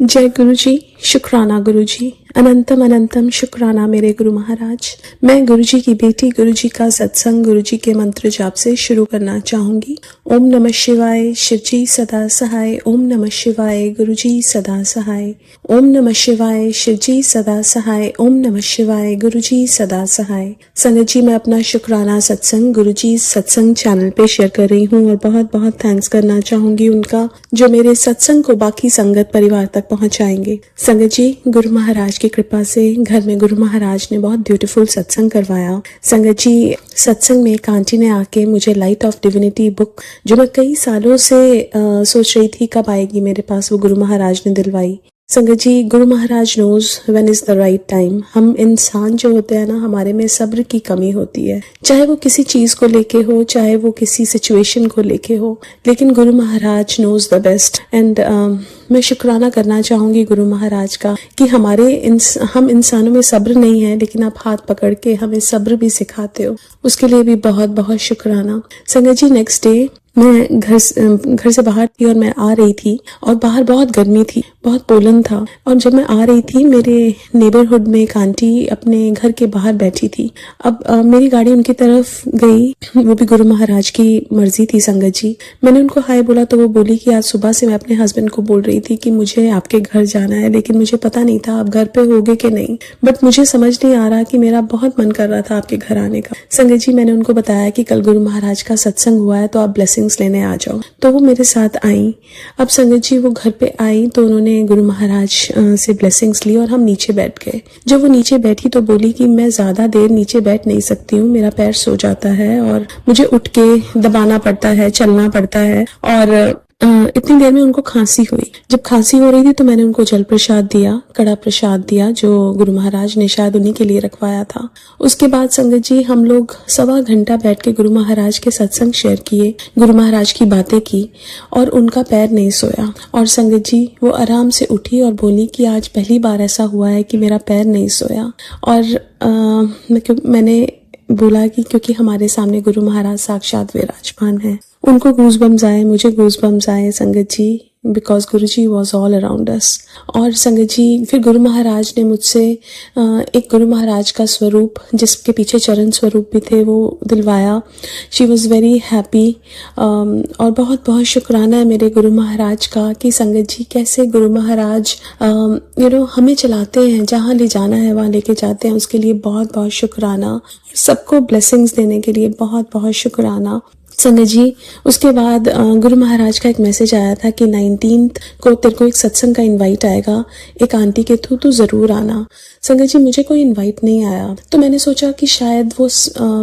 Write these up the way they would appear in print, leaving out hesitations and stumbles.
जय गुरु जी, शुक्राना गुरु जी, अनंतम अनंतम शुक्राना मेरे गुरु महाराज। मैं गुरु जी की बेटी गुरु जी का सत्संग गुरु जी के मंत्र जाप से शुरू करना चाहूंगी। ओम नमः शिवाय, शिव जी सदा सहाय। ओम नमः शिवाय, गुरु जी सदा सहाय। ओम नमः शिवाय, शिव जी सदा सहाय। ओम नमः शिवाय, गुरु जी सदा सहाय। संगत जी, मैं अपना शुक्राना सत्संग गुरु जी सत्संग चैनल पे शेयर कर रही हूँ और बहुत बहुत थैंक्स करना चाहूंगी उनका, जो मेरे सत्संग को बाकी संगत परिवार तक पहुंचाएंगे। संगत जी, गुरु महाराज की कृपा से घर में गुरु महाराज ने बहुत ब्यूटीफुल सत्संग करवाया। संगत जी, सत्संग में एक आंटी ने आके मुझे लाइट ऑफ डिविनिटी बुक, जो मैं कई सालों से सोच रही थी कब आएगी मेरे पास, वो गुरु महाराज ने दिलवाई। संगत जी, गुरु महाराज knows when is the right time. हम इंसान जो होते हैं ना, हमारे में सब्र की कमी होती है, चाहे वो किसी चीज को लेके हो, चाहे वो किसी सिचुएशन को लेके हो, लेकिन गुरु महाराज नोज द बेस्ट। एंड मैं शुक्राना करना चाहूंगी गुरु महाराज का कि हम इंसानों में सब्र नहीं है, लेकिन आप हाथ पकड़ के हमें सब्र भी सिखाते हो, उसके लिए भी बहुत बहुत शुक्राना। संगत जी, नेक्स्ट डे मैं घर से बाहर थी और मैं आ रही थी और बाहर बहुत गर्मी थी, बहुत पोलन था। और जब मैं आ रही थी, मेरे नेबरहुड में एक आंटी अपने घर के बाहर बैठी थी। अब मेरी गाड़ी उनकी तरफ गई, वो भी गुरु महाराज की मर्जी थी। संगत जी, मैंने उनको हाय बोला तो वो बोली कि आज सुबह से मैं अपने हस्बैंड को बोल रही थी कि मुझे आपके घर जाना है, लेकिन मुझे पता नहीं था आप घर पे होगे कि नहीं, बट मुझे समझ नहीं आ रहा कि मेरा बहुत मन कर रहा था आपके घर आने का। संगत जी, मैंने उनको बताया कि कल गुरु महाराज का सत्संग हुआ है, तो आप ब्लेसिंग्स लेने आ जाओ। तो वो मेरे साथ आई। अब संगत जी, वो घर पे आई तो उन्होंने गुरु महाराज से ब्लेसिंग्स ली और हम नीचे बैठ गए। जब वो नीचे बैठी तो बोली कि मैं ज्यादा देर नीचे बैठ नहीं सकती हूँ, मेरा पैर सो जाता है और मुझे उठ के दबाना पड़ता है, चलना पड़ता है। और इतनी देर में उनको खांसी हुई। जब खांसी हो रही थी तो मैंने उनको जल प्रसाद दिया, कड़ा प्रसाद दिया, जो गुरु महाराज ने शायद उन्हीं के लिए रखवाया था। उसके बाद संगत जी, हम लोग 1.25 घंटा बैठ के गुरु महाराज के सत्संग शेयर किए, गुरु महाराज की बातें की और उनका पैर नहीं सोया। और संगत जी, वो आराम से उठी और बोली कि आज पहली बार ऐसा हुआ है कि मेरा पैर नहीं सोया। और मैंने बोला कि क्योंकि हमारे सामने गुरु महाराज साक्षात विराजमान है। उनको गूज़बम्स आए, मुझे गूज़बम्स आए संगत जी, because Guru ji was all around us. और संगत जी, फिर गुरु महाराज ने मुझसे एक गुरु महाराज का स्वरूप, जिसके पीछे चरण स्वरूप भी थे, वो दिलवाया। She was very happy. और बहुत बहुत शुक्राना है मेरे गुरु महाराज का कि संगत जी, कैसे गुरु महाराज हमें चलाते हैं, जहाँ ले जाना है वहाँ लेके जाते हैं, उसके लिए बहुत बहुत शुक्राना। सबको ब्लेसिंग्स देने के लिए बहुत बहुत शुक्राना। संगत जी, उसके बाद गुरु महाराज का एक मैसेज आया था कि 19 को तेरे को एक सत्संग का इनवाइट आएगा, एक आंटी के थ्रू, तो जरूर आना। संगत जी, मुझे कोई इनवाइट नहीं आया, तो मैंने सोचा कि शायद वो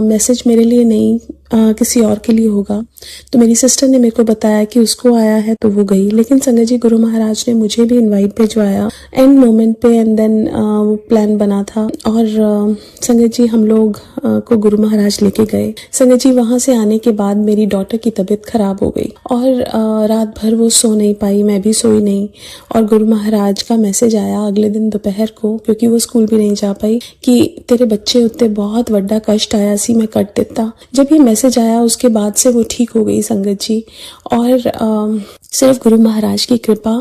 मैसेज मेरे लिए नहीं, किसी और के लिए होगा। तो मेरी सिस्टर ने मेरे को बताया कि उसको आया है, तो वो गई। लेकिन संगत जी, गुरु महाराज ने मुझे भी इनवाइट भिजवाया एंड मोमेंट पे, एंड देन वो प्लान बना था। और संगत जी, हम लोग को गुरु महाराज लेके गए। संगत जी, वहां से आने के बाद मेरी डॉटर की तबीयत खराब हो गई और रात भर वो सो नहीं पाई, मैं भी सोई नहीं। और गुरु महाराज का मैसेज आया अगले दिन दोपहर को, क्योंकि वो स्कूल भी नहीं जा पाई, कि तेरे बच्चे उत्ते बहुत बड़ा कष्ट आया सी, मैं कट देता। जब ये मैसेज आया उसके बाद से वो ठीक हो गई संगत जी। और सिर्फ गुरु महाराज की कृपा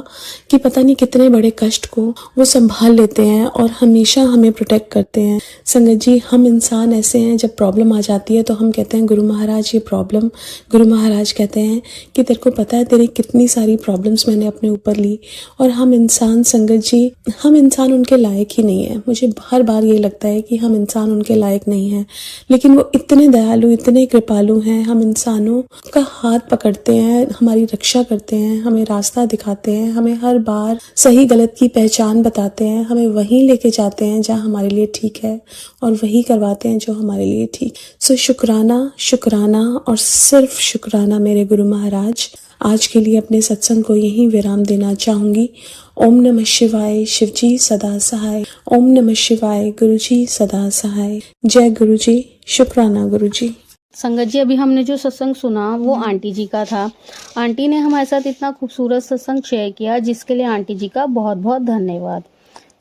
कि पता नहीं कितने बड़े कष्ट को वो संभाल लेते हैं और हमेशा हमें प्रोटेक्ट करते हैं। संगत जी, हम इंसान ऐसे हैं, जब प्रॉब्लम आ जाती है तो हम कहते हैं गुरु महाराज ये प्रॉब्लम। गुरु महाराज कहते हैं कि तेरे को पता है तेरी कितनी सारी प्रॉब्लम्स मैंने अपने ऊपर ली। और हम इंसान, संगत जी, हम इंसान उनके लायक ही नहीं है। मुझे हर बार ये लगता है कि हम इंसान उनके लायक नहीं हैं, लेकिन वो इतने दयालु, इतने कृपालु हैं। हम इंसानों का हाथ पकड़ते हैं, हमारी रक्षा करते हैं, हमें रास्ता दिखाते हैं, हमें हर बार सही गलत की पहचान बताते हैं, हमें वहीं लेके जाते हैं जहाँ हमारे लिए ठीक है और वही करवाते हैं जो हमारे लिए ठीक। सो शुक्राना, शुक्राना और सिर्फ शुक्राना मेरे गुरु महाराज। आज के लिए अपने सत्संग को यहीं विराम देना चाहूंगी। ओम नमः शिवाय, शिव जी सदा सहाय। ओम नमः शिवाय, गुरु जी सदा सहाय। जय गुरु जी, शुक्राना गुरु जी। संगत जी, अभी हमने जो सत्संग सुना वो आंटी जी का था। आंटी ने हमारे साथ इतना खूबसूरत सत्संग शेयर किया, जिसके लिए आंटी जी का बहुत बहुत धन्यवाद।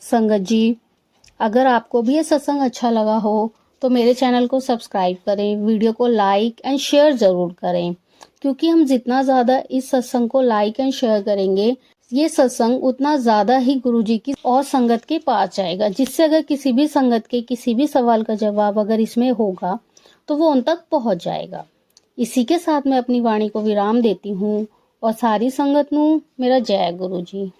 संगत जी, अगर आपको भी ये सत्संग अच्छा लगा हो तो मेरे चैनल को सब्सक्राइब करें, वीडियो को लाइक एंड शेयर ज़रूर करें, क्योंकि हम जितना ज़्यादा इस सत्संग को लाइक एंड शेयर करेंगे, ये सत्संग उतना ज़्यादा ही गुरुजी की और संगत के पास जाएगा, जिससे अगर किसी भी संगत के किसी भी सवाल का जवाब अगर इसमें होगा तो वो उन तक पहुंच जाएगा। इसी के साथ मैं अपनी वाणी को विराम देती हूँ और सारी संगत नू मेरा जय गुरु जी।